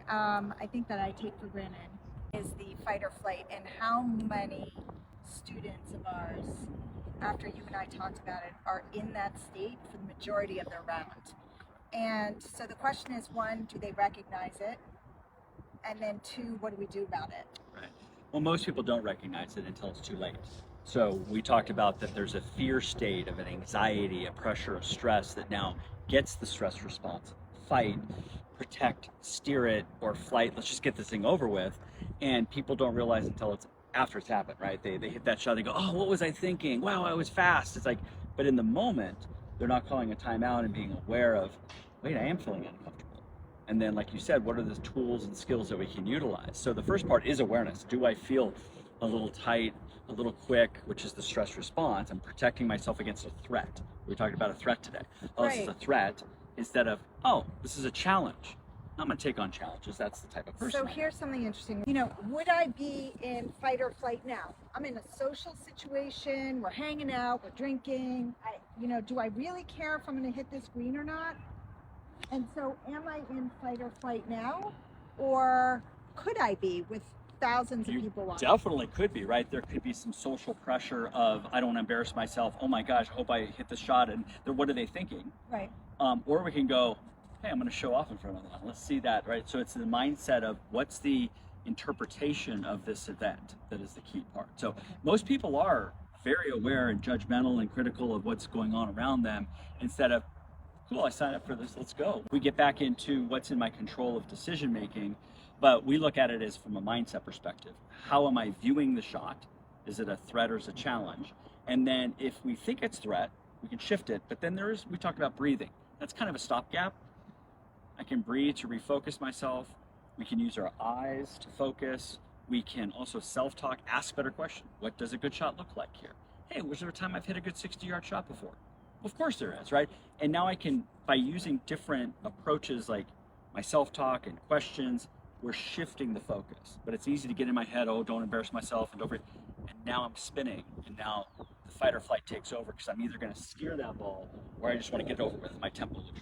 I think that I take for granted is the fight or flight, and how many students of ours, after you and I talked about it, are in that state for the majority of their round. And so the question is, one, do they recognize it? And then two, what do we do about it? Right. Well, most people don't recognize it until it's too late. So we talked about that there's a fear state of an anxiety, a pressure, a stress that now gets the stress response. Fight, protect, steer it, or flight. Let's just get this thing over with. And people don't realize until it's after it's happened, right? They hit that shot, they go, oh, what was I thinking? Wow, I was fast. It's like, but in the moment, they're not calling a timeout and being aware of, wait, I am feeling uncomfortable. And then, like you said, what are the tools and skills that we can utilize? So the first part is awareness. Do I feel a little tight, a little quick, which is the stress response? I'm protecting myself against a threat. We talked about a threat today. Oh, this is a threat, instead of, oh, this is a challenge. I'm gonna take on challenges. That's the type of person. So here's something interesting. Would I be in fight or flight now? I'm in a social situation. We're hanging out. We're drinking. Do I really care if I'm going to hit this green or not? And so, am I in fight or flight now, or could I be with thousands of people watching? Definitely could be, right? There could be some social pressure of, I don't want to embarrass myself. Oh my gosh, I hope I hit the shot. And what are they thinking? Right. Or we can go, hey, I'm going to show off in front of them. Let's see that, right? So it's the mindset of what's the interpretation of this event that is the key part. So most people are very aware and judgmental and critical of what's going on around them, instead of, cool, I signed up for this, let's go. We get back into what's in my control of decision making, but we look at it as from a mindset perspective. How am I viewing the shot? Is it a threat or is it a challenge? And then if we think it's threat, we can shift it. But then we talked about breathing. That's kind of a stopgap. I can breathe to refocus myself. We can use our eyes to focus. We can also self-talk, ask better questions. What does a good shot look like here? Hey, was there a time I've hit a good 60-yard shot before? Of course there is, right? And now I can, by using different approaches like my self-talk and questions, we're shifting the focus. But it's easy to get in my head, oh, don't embarrass myself, and now I'm spinning, and now the fight or flight takes over, because I'm either going to steer that ball or I just want to get it over with. My tempo literally